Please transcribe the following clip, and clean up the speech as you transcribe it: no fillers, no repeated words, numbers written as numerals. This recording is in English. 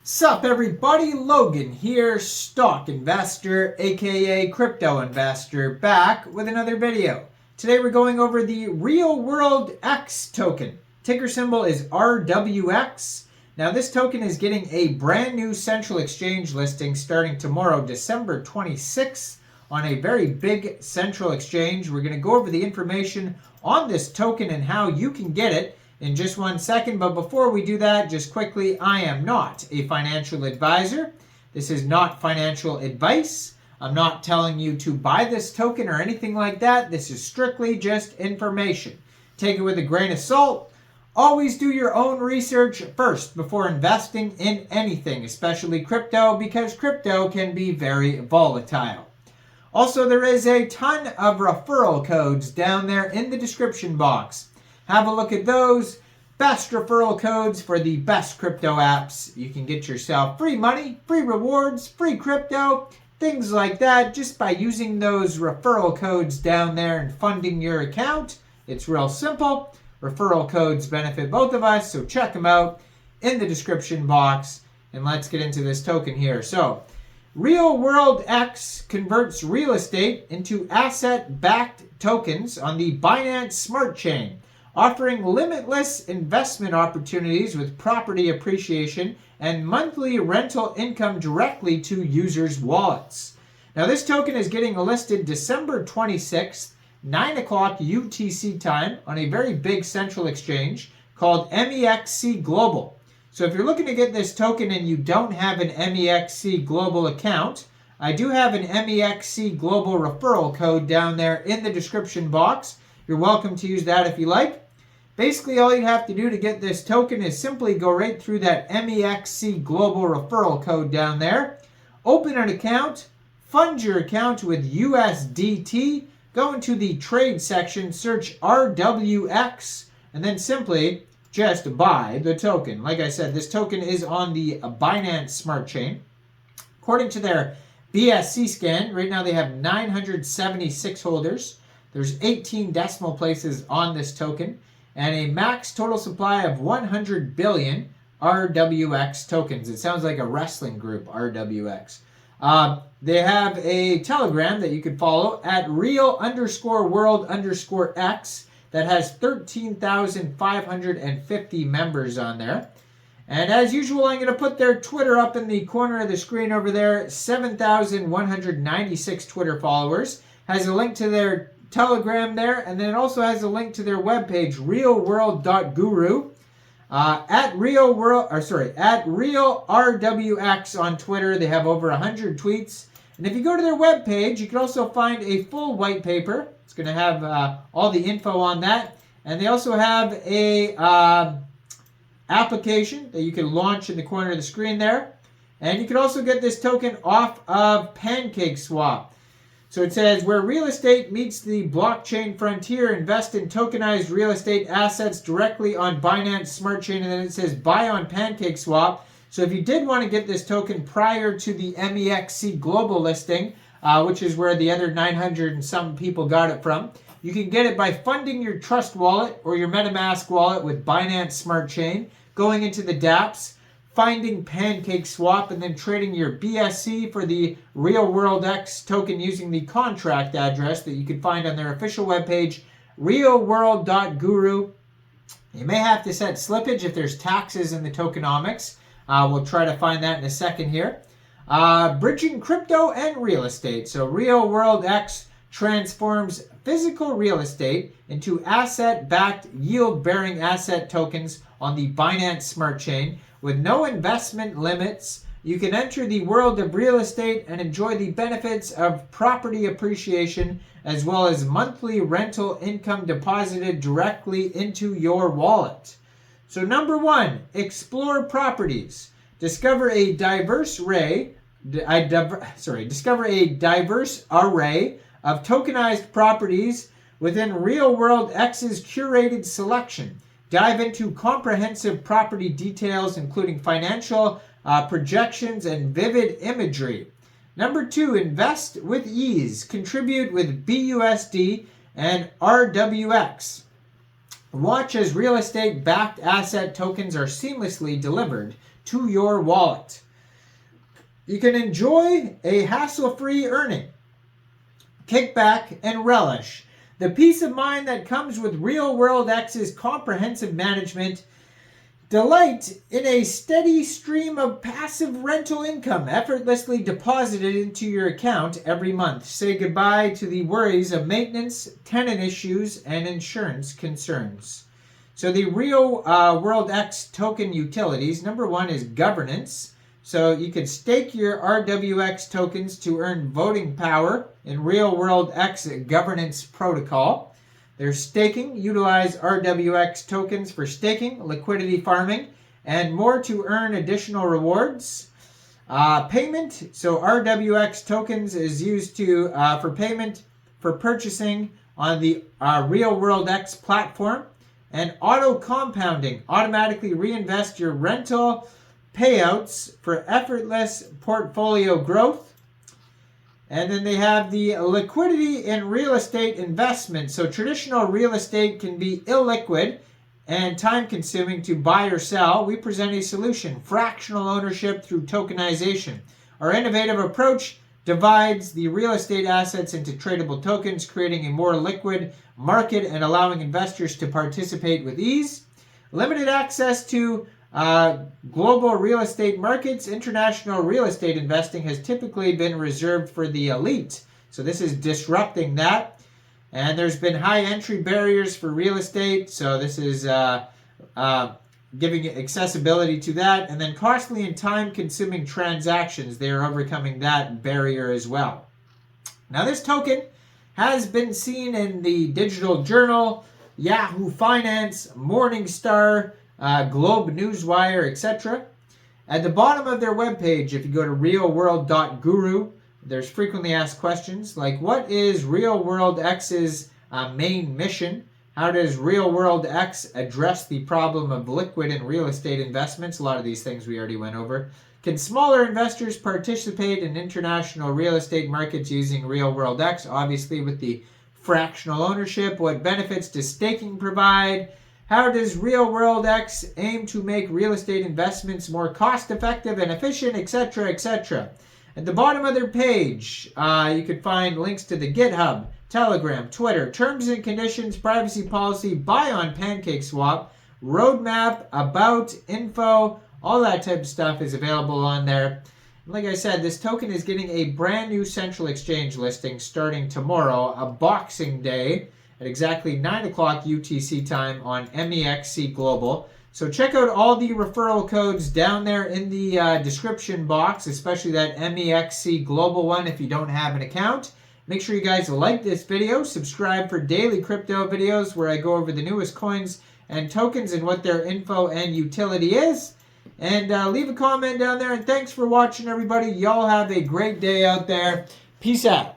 Sup everybody, Logan here, stock investor aka crypto investor, back with another video. Today we're going over the RealWorldX token. Ticker symbol is RWX. Now this token is getting a brand new central exchange listing starting tomorrow, December 26th, on a very big central exchange. We're going to go over the information on this token and how you can get it in just 1 second. But before we do that, just quickly, I am not a financial advisor. This is not financial advice. I'm not telling you to buy this token or anything like that. This is strictly just information. Take it with a grain of salt. Always do your own research first before investing in anything, especially crypto, because crypto can be very volatile. Also, there is a ton of referral codes down there in the description box. Have a look at those. Best referral codes for the best crypto apps. You can get yourself free money, free rewards, free crypto, things like that just by using those referral codes down there and funding your account. It's real simple. Referral codes benefit both of us, so check them out in the description box. And let's get into this token here. So, RealWorldX converts real estate into asset-backed tokens on the Binance Smart Chain, offering limitless investment opportunities with property appreciation and monthly rental income directly to users' wallets. Now this token is getting listed December 26th, 9 o'clock UTC time on a very big central exchange called MEXC Global. So if you're looking to get this token and you don't have an MEXC Global account, I do have an MEXC Global referral code down there in the description box. You're welcome to use that if you like. Basically, all you'd have to do to get this token is simply go right through that MEXC Global referral code down there, open an account, fund your account with USDT, go into the trade section, search RWX, and then simply just buy the token. Like I said, this token is on the Binance Smart Chain. According to their BSC scan, right now they have 976 holders. There's 18 decimal places on this token, and a max total supply of 100 billion RWX tokens. It sounds like a wrestling group, RWX. They have a Telegram that you could follow at real_world_x that has 13,550 members on there. And as usual, I'm going to put their Twitter up in the corner of the screen over there. 7,196 Twitter followers. Has a link to their Telegram there, and then it also has a link to their webpage, realworld.guru. At RealRWX on Twitter, they have over 100 tweets. And if you go to their webpage, you can also find a full white paper. It's going to have all the info on that. And they also have a application that you can launch in the corner of the screen there. And you can also get this token off of PANCAKESWAP. So it says, where real estate meets the blockchain frontier, invest in tokenized real estate assets directly on Binance Smart Chain. And then it says, buy on PancakeSwap. So if you did want to get this token prior to the MEXC Global listing, which is where the other 900 and some people got it from, you can get it by funding your Trust wallet or your MetaMask wallet with Binance Smart Chain, going into the dApps, finding PancakeSwap, and then trading your BSC for the RealWorldX token using the contract address that you can find on their official webpage, realworld.guru. You may have to set slippage if there's taxes in the tokenomics. We'll try to find that in a second here. Bridging crypto and real estate. So RealWorldX transforms physical real estate into asset-backed, yield-bearing asset tokens on the Binance Smart Chain. With no investment limits, you can enter the world of real estate and enjoy the benefits of property appreciation as well as monthly rental income deposited directly into your wallet. So number one, explore properties. Discover a diverse array of tokenized properties within RealWorldX's curated selection. Dive into comprehensive property details, including financial projections and vivid imagery. Number two, invest with ease. Contribute with BUSD and RWX. Watch as real estate-backed asset tokens are seamlessly delivered to your wallet. You can enjoy a hassle-free earning, kickback, and relish the peace of mind that comes with RealWorldX's comprehensive management. Delight in a steady stream of passive rental income effortlessly deposited into your account every month. Say goodbye to the worries of maintenance, tenant issues, and insurance concerns. So the RealWorldX token utilities, number one is governance. So you can stake your RWX tokens to earn voting power in RealWorldX governance protocol. There's staking. Utilize RWX tokens for staking, liquidity farming, and more to earn additional rewards. Payment. So RWX tokens is used to for payment for purchasing on the RealWorldX platform. And auto compounding. Automatically reinvest your rental payouts for effortless portfolio growth. And then they have the liquidity in real estate investment. So traditional real estate can be illiquid and time-consuming to buy or sell. We present a solution, fractional ownership through tokenization. Our innovative approach divides the real estate assets into tradable tokens, creating a more liquid market and allowing investors to participate with ease. Limited access to global real estate markets. International real estate investing has typically been reserved for the elite. So this is disrupting that. And there's been high entry barriers for real estate. So this is giving accessibility to that. And then costly and time-consuming transactions. They are overcoming that barrier as well. Now this token has been seen in the Digital Journal, Yahoo Finance, Morningstar, Globe Newswire, etc. At the bottom of their webpage, if you go to realworld.guru, there's frequently asked questions like, what is RealWorldX's main mission? How does RealWorldX address the problem of liquid and real estate investments? A lot of these things we already went over. Can smaller investors participate in international real estate markets using RealWorldX? Obviously with the fractional ownership. What benefits does staking provide? How does RealWorldX aim to make real estate investments more cost-effective and efficient, etc., etc.? At the bottom of their page, you can find links to the GitHub, Telegram, Twitter, terms and conditions, privacy policy, buy on PancakeSwap, roadmap, about, info, all that type of stuff is available on there. Like I said, this token is getting a brand new central exchange listing starting tomorrow, a Boxing Day, at exactly 9 o'clock UTC time on MEXC Global. So check out all the referral codes down there in the description box, especially that MEXC Global one if you don't have an account. Make sure you guys like this video, subscribe for daily crypto videos where I go over the newest coins and tokens and what their info and utility is. And leave a comment down there, and thanks for watching, everybody. Y'all have a great day out there. Peace out.